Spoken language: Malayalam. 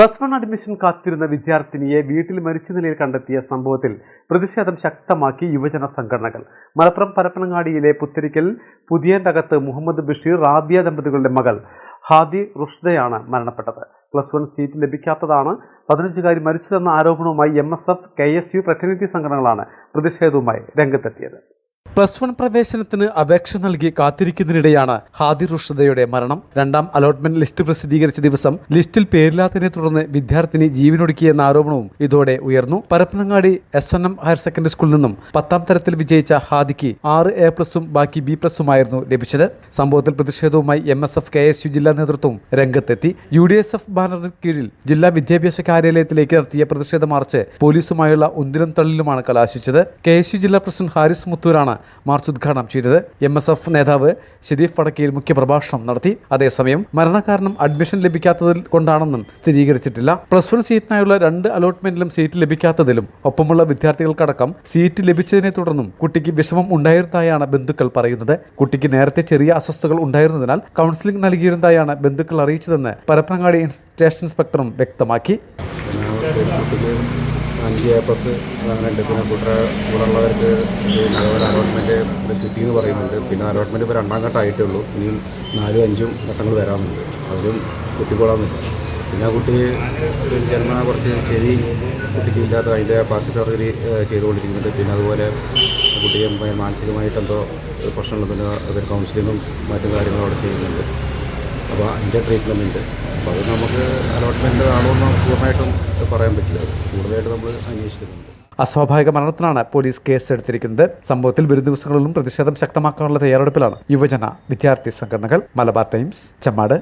+1 അഡ്മിഷൻ കാത്തിരുന്ന വിദ്യാർത്ഥിനിയെ വീട്ടിൽ മരിച്ച നിലയിൽ കണ്ടെത്തിയ സംഭവത്തിൽ പ്രതിഷേധം ശക്തമാക്കി യുവജന സംഘടനകൾ. മലപ്പുറം പരപ്പനങ്ങാടിയിലെ പുത്തരിക്കൽ പുതിയന്തകത്ത് മുഹമ്മദ് ബഷീർ റാബിയ ദമ്പതികളുടെ മകൾ ഹാദി റുഷ്ദയാണ് മരണപ്പെട്ടത്. +1 സീറ്റ് ലഭിക്കാത്തതാണ് 15-കാരി മരിച്ചതെന്ന ആരോപണവുമായി MSF, KSU പ്രതിനിധി സംഘടനകളാണ് പ്രതിഷേധവുമായി രംഗത്തെത്തിയത്. +1 പ്രവേശനത്തിന് അപേക്ഷ നൽകി കാത്തിരിക്കുന്നതിനിടെയാണ് ഹാദി റുഷ്ദയുടെ മരണം. രണ്ടാം അലോട്ട്മെന്റ് ലിസ്റ്റ് പ്രസിദ്ധീകരിച്ച ദിവസം ലിസ്റ്റിൽ പേരില്ലാത്തതിനെ തുടർന്ന് വിദ്യാർത്ഥിനി ജീവനൊടുക്കിയെന്ന ആരോപണവും ഇതോടെ ഉയർന്നു. പരപ്പനങ്ങാടി SNM ഹയർ സെക്കൻഡറി സ്കൂളിൽ നിന്നും 10ാം തരത്തിൽ വിജയിച്ച ഹാദിക്ക് 6 A+ഉം ബാക്കി B+ഉമായിരുന്നു ലഭിച്ചത്. സംഭവത്തിൽ പ്രതിഷേധവുമായി MSF, KSU ജില്ലാ നേതൃത്വവും രംഗത്തെത്തി. UDSF ബാനറിന് കീഴിൽ ജില്ലാ വിദ്യാഭ്യാസ കാര്യാലയത്തിലേക്ക് നടത്തിയ പ്രതിഷേധ മാർച്ച് പോലീസുമായുള്ള ഉന്തിലും തള്ളിലുമാണ് കലാശിച്ചത്. KSU ജില്ലാ പ്രസിഡന്റ് ഹാരിസ് മുത്തൂരാണ് മാർച്ച് ഉദ്ഘാടനം ചെയ്തത്. MSF നേതാവ് ഷെരീഫ് വടക്കയിൽ മുഖ്യപ്രഭാഷണം നടത്തി. അതേസമയം മരണകാരണം അഡ്മിഷൻ ലഭിക്കാത്തതിൽ കൊണ്ടാണെന്നും സ്ഥിരീകരിച്ചിട്ടില്ല. +1 സീറ്റിനായുള്ള 2 അലോട്ട്മെന്റിലും സീറ്റ് ലഭിക്കാത്തതിലും ഒപ്പമുള്ള വിദ്യാർത്ഥികൾക്കടക്കം സീറ്റ് ലഭിച്ചതിനെ തുടർന്നും കുട്ടിക്ക് വിഷമം ഉണ്ടായിരുന്നതായാണ് ബന്ധുക്കൾ പറയുന്നത്. കുട്ടിക്ക് നേരത്തെ ചെറിയ അസ്വസ്ഥതകൾ ഉണ്ടായിരുന്നതിനാൽ കൗൺസിലിംഗ് നൽകിയിരുന്നതായാണ് ബന്ധുക്കൾ അറിയിച്ചതെന്ന് പരപ്പനങ്ങാടി സ്റ്റേഷൻ ഇൻസ്പെക്ടറും വ്യക്തമാക്കി. 5 A+ അങ്ങനെയുണ്ട്. പിന്നെ കൂടെയുള്ളവർക്ക് അതുപോലെ അലോട്ട്മെൻറ്റ് കിട്ടിയെന്ന് പറയുന്നുണ്ട്. പിന്നെ അലോട്ട്മെൻറ്റ് ഇപ്പോൾ 2ാം ഘട്ടം ആയിട്ടേ ഉള്ളൂ. ഇനിയും 4ഉം 5ഉം ഘട്ടങ്ങൾ വരാറുണ്ട്. അതിലും കുട്ടിക്കോളാമെന്നില്ല. പിന്നെ ആ കുട്ടി ജന്മന കുറച്ച് ചെവി കുട്ടിക്ക് ഇല്ലാത്ത അതിൻ്റെ പ്ലാസ്റ്റിക് സർജറി ചെയ്തുകൊണ്ടിരിക്കുന്നുണ്ട്. പിന്നെ അതുപോലെ കുട്ടിയെ മാനസികമായിട്ട് എന്തോ പ്രശ്നമുള്ളതിന് അതൊരു കൗൺസിലിങ്ങും മറ്റു കാര്യങ്ങളും അവിടെ ചെയ്യുന്നുണ്ട്. അപ്പോൾ അതിൻ്റെ ട്രീറ്റ്മെൻറ്റ് ഉണ്ട്. അപ്പോൾ അത് നമുക്ക് അലോട്ട്മെൻറ്റ് ആണോ എന്ന് പൂർണ്ണമായിട്ടും പറയാൻ പറ്റില്ല. കൂടുതലായിട്ട് നമ്മൾ അന്വേഷിക്കുന്നുണ്ട്. അസ്വാഭാവിക മരണത്തിനാണ് പോലീസ് കേസെടുത്തിരിക്കുന്നത്. സംഭവത്തിൽ വരും ദിവസങ്ങളിലും പ്രതിഷേധം ശക്തമാക്കാനുള്ള തയ്യാറെടുപ്പിലാണ് യുവജന വിദ്യാർത്ഥി സംഘടനകൾ. മലബാർ ടൈംസ്, ചെമ്മാട്.